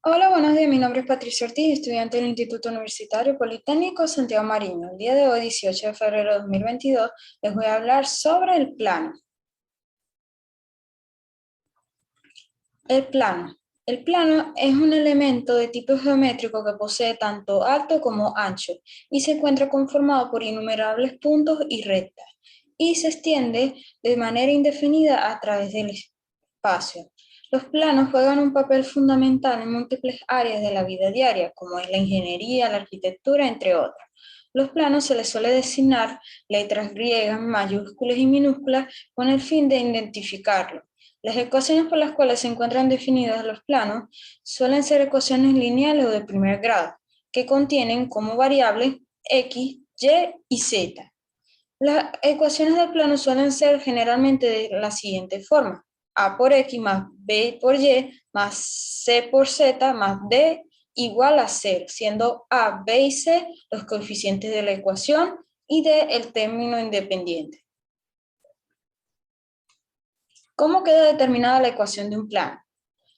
Hola, buenos días. Mi nombre es Patricia Ortiz, estudiante del Instituto Universitario Politécnico Santiago Mariño. El día de hoy, 18 de febrero de 2022, les voy a hablar sobre el plano. El plano. El plano es un elemento de tipo geométrico que posee tanto alto como ancho y se encuentra conformado por innumerables puntos y rectas y se extiende de manera indefinida a través del espacio. Los planos juegan un papel fundamental en múltiples áreas de la vida diaria, como es la ingeniería, la arquitectura, entre otras. Los planos se les suele designar letras griegas, mayúsculas y minúsculas con el fin de identificarlos. Las ecuaciones por las cuales se encuentran definidos los planos suelen ser ecuaciones lineales o de primer grado, que contienen como variables x, y y z. Las ecuaciones del plano suelen ser generalmente de la siguiente forma: a por x más b por y más c por z más d igual a 0, siendo a, b y c los coeficientes de la ecuación y d el término independiente. ¿Cómo queda determinada la ecuación de un plano?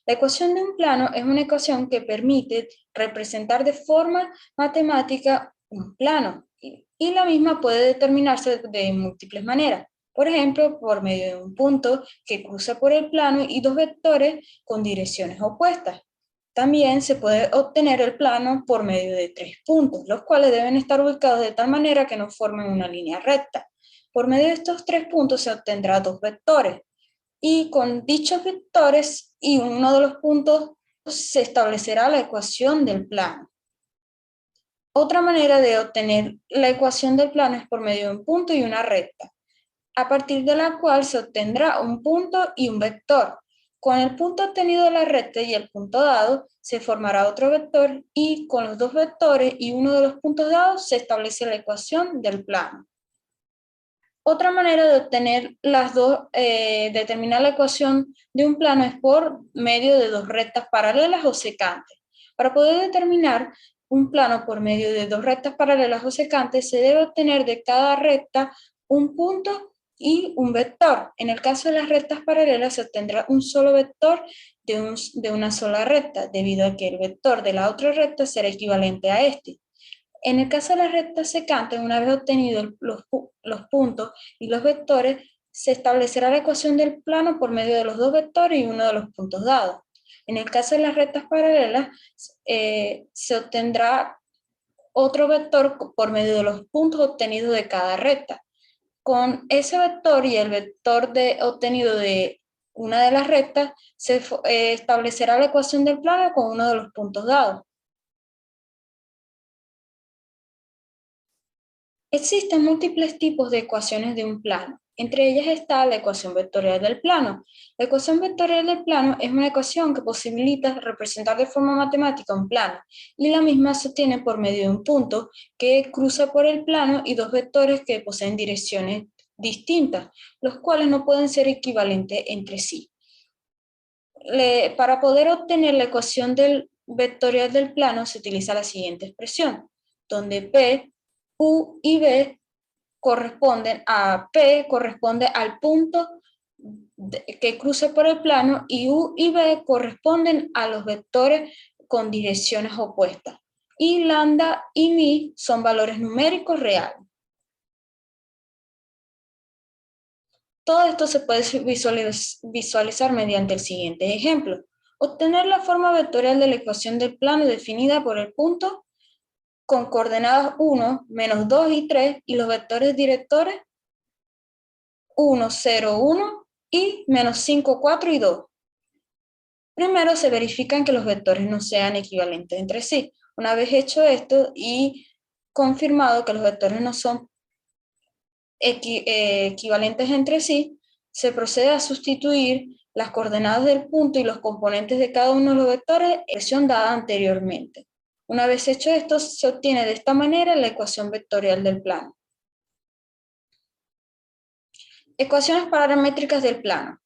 La ecuación de un plano es una ecuación que permite representar de forma matemática un plano y la misma puede determinarse de múltiples maneras. Por ejemplo, por medio de un punto que cruza por el plano y dos vectores con direcciones opuestas. También se puede obtener el plano por medio de tres puntos, los cuales deben estar ubicados de tal manera que no formen una línea recta. Por medio de estos tres puntos se obtendrá dos vectores, y con dichos vectores y uno de los puntos se establecerá la ecuación del plano. Otra manera de obtener la ecuación del plano es por medio de un punto y una recta, a partir de la cual se obtendrá un punto y un vector. Con el punto obtenido de la recta y el punto dado, se formará otro vector y con los dos vectores y uno de los puntos dados se establece la ecuación del plano. Otra manera de obtener las dos, determinar la ecuación de un plano es por medio de dos rectas paralelas o secantes. Para poder determinar un plano por medio de dos rectas paralelas o secantes, se debe obtener de cada recta un punto y un vector. En el caso de las rectas paralelas, se obtendrá un solo vector de una sola recta, debido a que el vector de la otra recta será equivalente a este. En el caso de las rectas secantes, una vez obtenidos los puntos y los vectores, se establecerá la ecuación del plano por medio de los dos vectores y uno de los puntos dados. En el caso de las rectas paralelas, se obtendrá otro vector por medio de los puntos obtenidos de cada recta. Con ese vector y el vector obtenido de una de las rectas, se establecerá la ecuación del plano con uno de los puntos dados. Existen múltiples tipos de ecuaciones de un plano. Entre ellas está la ecuación vectorial del plano. La ecuación vectorial del plano es una ecuación que posibilita representar de forma matemática un plano, y la misma se obtiene por medio de un punto que cruza por el plano y dos vectores que poseen direcciones distintas, los cuales no pueden ser equivalentes entre sí. Para poder obtener la ecuación vectorial del plano se utiliza la siguiente expresión, donde P, Q y B corresponden a P, corresponde al punto que cruza por el plano, y U y B corresponden a los vectores con direcciones opuestas. Y lambda y mi son valores numéricos reales. Todo esto se puede visualizar mediante el siguiente ejemplo. Obtener la forma vectorial de la ecuación del plano definida por el punto con coordenadas 1, menos 2 y 3 y los vectores directores 1, 0, 1 y menos 5, 4 y 2. Primero se verifican que los vectores no sean equivalentes entre sí. Una vez hecho esto y confirmado que los vectores no son equivalentes entre sí, se procede a sustituir las coordenadas del punto y los componentes de cada uno de los vectores en la expresión dada anteriormente. Una vez hecho esto, se obtiene de esta manera la ecuación vectorial del plano. Ecuaciones paramétricas del plano.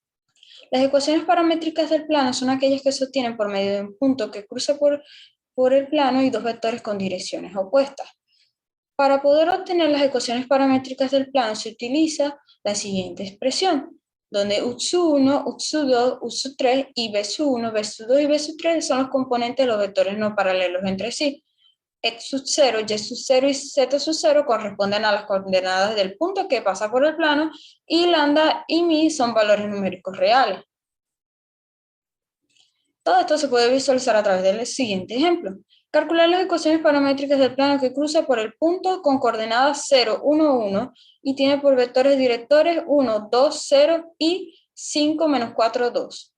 Las ecuaciones paramétricas del plano son aquellas que se obtienen por medio de un punto que cruza por el plano y dos vectores con direcciones opuestas. Para poder obtener las ecuaciones paramétricas del plano se utiliza la siguiente expresión, donde U1, U2, U3 y B1, B2 y B3 son los componentes de los vectores no paralelos entre sí. X0, Y0 y Z0 corresponden a las coordenadas del punto que pasa por el plano, y lambda y mi son valores numéricos reales. Todo esto se puede visualizar a través del siguiente ejemplo. Calcular las ecuaciones paramétricas del plano que cruza por el punto con coordenadas 0, 1, 1 y tiene por vectores directores 1, 2, 0 y 5, menos 4, 2.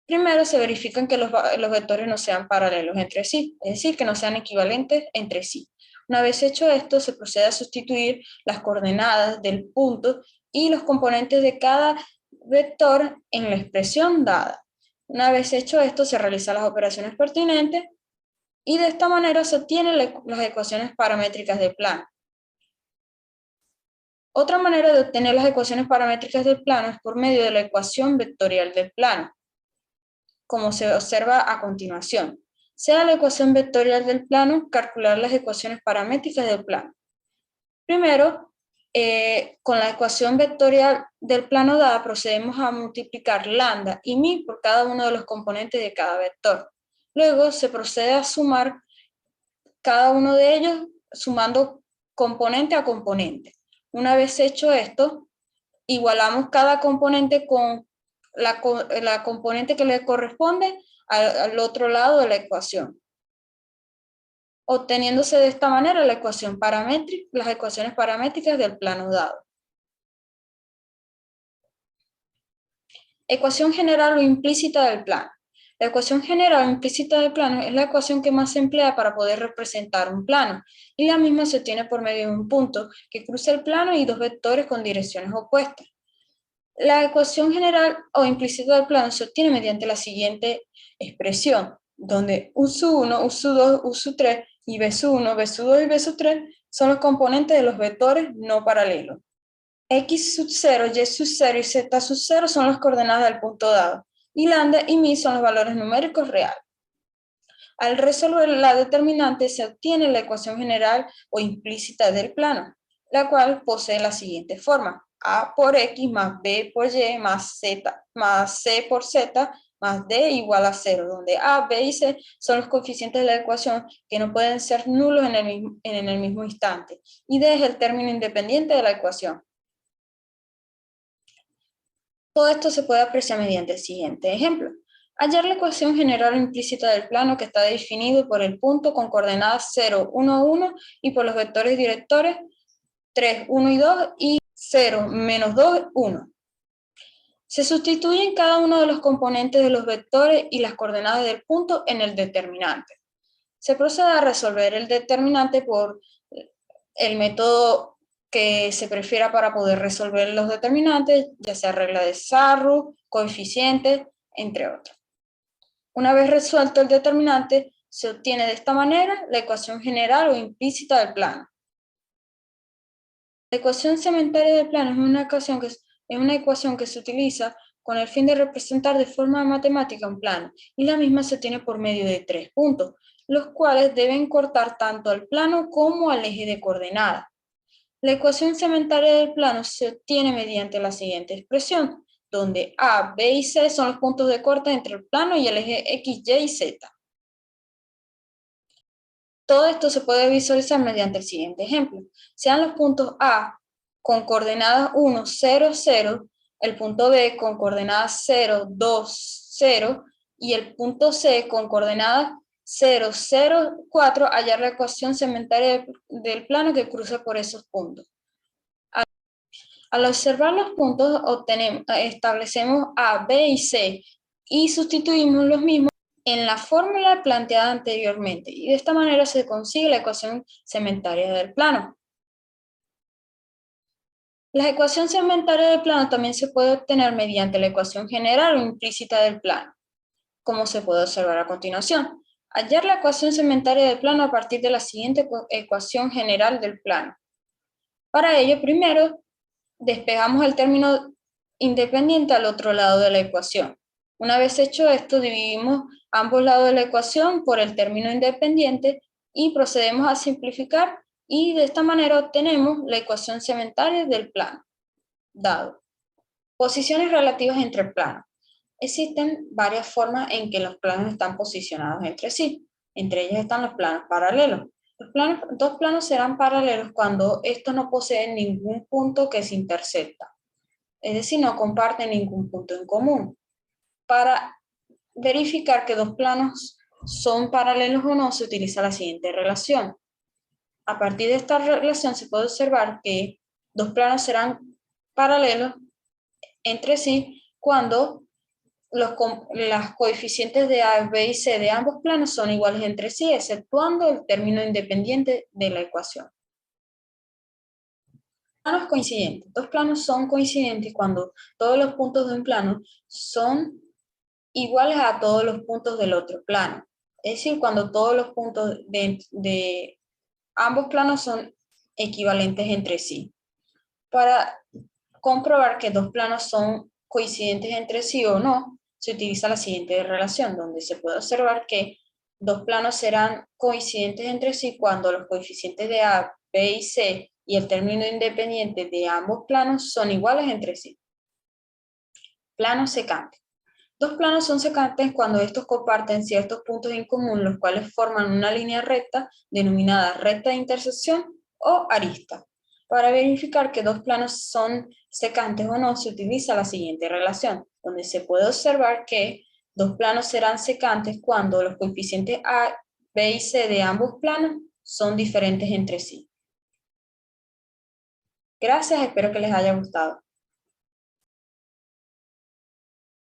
Primero se verifican que los vectores no sean paralelos entre sí, es decir, que no sean equivalentes entre sí. Una vez hecho esto, se procede a sustituir las coordenadas del punto y los componentes de cada vector en la expresión dada. Una vez hecho esto, se realizan las operaciones pertinentes y de esta manera se obtienen las ecuaciones paramétricas del plano. Otra manera de obtener las ecuaciones paramétricas del plano es por medio de la ecuación vectorial del plano, como se observa a continuación. Sea la ecuación vectorial del plano, calcular las ecuaciones paramétricas del plano. Primero, con la ecuación vectorial del plano dada, procedemos a multiplicar lambda y mi por cada uno de los componentes de cada vector. Luego se procede a sumar cada uno de ellos, sumando componente a componente. Una vez hecho esto, igualamos cada componente con la componente que le corresponde al otro lado de la ecuación, obteniéndose de esta manera la ecuación paramétrica, las ecuaciones paramétricas del plano dado. Ecuación general o implícita del plano. La ecuación general o implícita del plano es la ecuación que más se emplea para poder representar un plano, y la misma se obtiene por medio de un punto que cruza el plano y dos vectores con direcciones opuestas. La ecuación general o implícita del plano se obtiene mediante la siguiente expresión, donde U1, U2, U3 y B1, B2 y B3 son los componentes de los vectores no paralelos. X sub 0, Y sub 0 y Z sub 0 son las coordenadas del punto dado, y lambda y mi son los valores numéricos reales. Al resolver la determinante se obtiene la ecuación general o implícita del plano, la cual posee la siguiente forma: A por X más B por Y más Z más C por Z más D igual a 0, donde A, B y C son los coeficientes de la ecuación que no pueden ser nulos en el mismo instante, y D es el término independiente de la ecuación. Todo esto se puede apreciar mediante el siguiente ejemplo. Hallar la ecuación general o implícita del plano que está definido por el punto con coordenadas 0, 1, 1 y por los vectores directores 3, 1 y 2 y 0, menos 2, 1. Se sustituyen cada uno de los componentes de los vectores y las coordenadas del punto en el determinante. Se procede a resolver el determinante por el método que se prefiera para poder resolver los determinantes, ya sea regla de Sarrus, coeficientes, entre otros. Una vez resuelto el determinante, se obtiene de esta manera la ecuación general o implícita del plano. La ecuación segmentaria del plano es una ecuación que se utiliza con el fin de representar de forma matemática un plano, y la misma se obtiene por medio de 3 puntos, los cuales deben cortar tanto al plano como al eje de coordenadas. La ecuación segmentaria del plano se obtiene mediante la siguiente expresión, donde A, B y C son los puntos de corte entre el plano y el eje X, Y y Z. Todo esto se puede visualizar mediante el siguiente ejemplo. Sean los puntos A con coordenadas 1, 0, 0, el punto B con coordenadas 0, 2, 0 y el punto C con coordenadas 0, 0, 4, hallar la ecuación segmentaria del plano que cruza por esos puntos. Al observar los puntos, establecemos A, B y C y sustituimos los mismos en la fórmula planteada anteriormente, y de esta manera se consigue la ecuación segmentaria del plano. La ecuación segmentaria del plano también se puede obtener mediante la ecuación general o implícita del plano, como se puede observar a continuación. Hallar la ecuación segmentaria del plano a partir de la siguiente ecuación general del plano. Para ello, primero, despejamos el término independiente al otro lado de la ecuación. Una vez hecho esto, dividimos ambos lados de la ecuación por el término independiente y procedemos a simplificar, y de esta manera obtenemos la ecuación segmentaria del plano dado. Posiciones relativas entre planos. Existen varias formas en que los planos están posicionados entre sí. Entre ellas están los planos paralelos. Dos planos serán paralelos cuando estos no poseen ningún punto que se intersecta. Es decir, no comparten ningún punto en común. Para verificar que dos planos son paralelos o no, se utiliza la siguiente relación. A partir de esta relación se puede observar que dos planos serán paralelos entre sí cuando las coeficientes de A, B y C de ambos planos son iguales entre sí, exceptuando el término independiente de la ecuación. Planos coincidentes. Dos planos son coincidentes cuando todos los puntos de un plano son iguales a todos los puntos del otro plano. Es decir, cuando todos los puntos de ambos planos son equivalentes entre sí. Para comprobar que dos planos son coincidentes entre sí o no, se utiliza la siguiente relación, donde se puede observar que dos planos serán coincidentes entre sí cuando los coeficientes de A, B y C y el término independiente de ambos planos son iguales entre sí. Planos secantes. Dos planos son secantes cuando estos comparten ciertos puntos en común, los cuales forman una línea recta denominada recta de intersección o arista. Para verificar que dos planos son secantes o no, se utiliza la siguiente relación, donde se puede observar que dos planos serán secantes cuando los coeficientes A, B y C de ambos planos son diferentes entre sí. Gracias, espero que les haya gustado.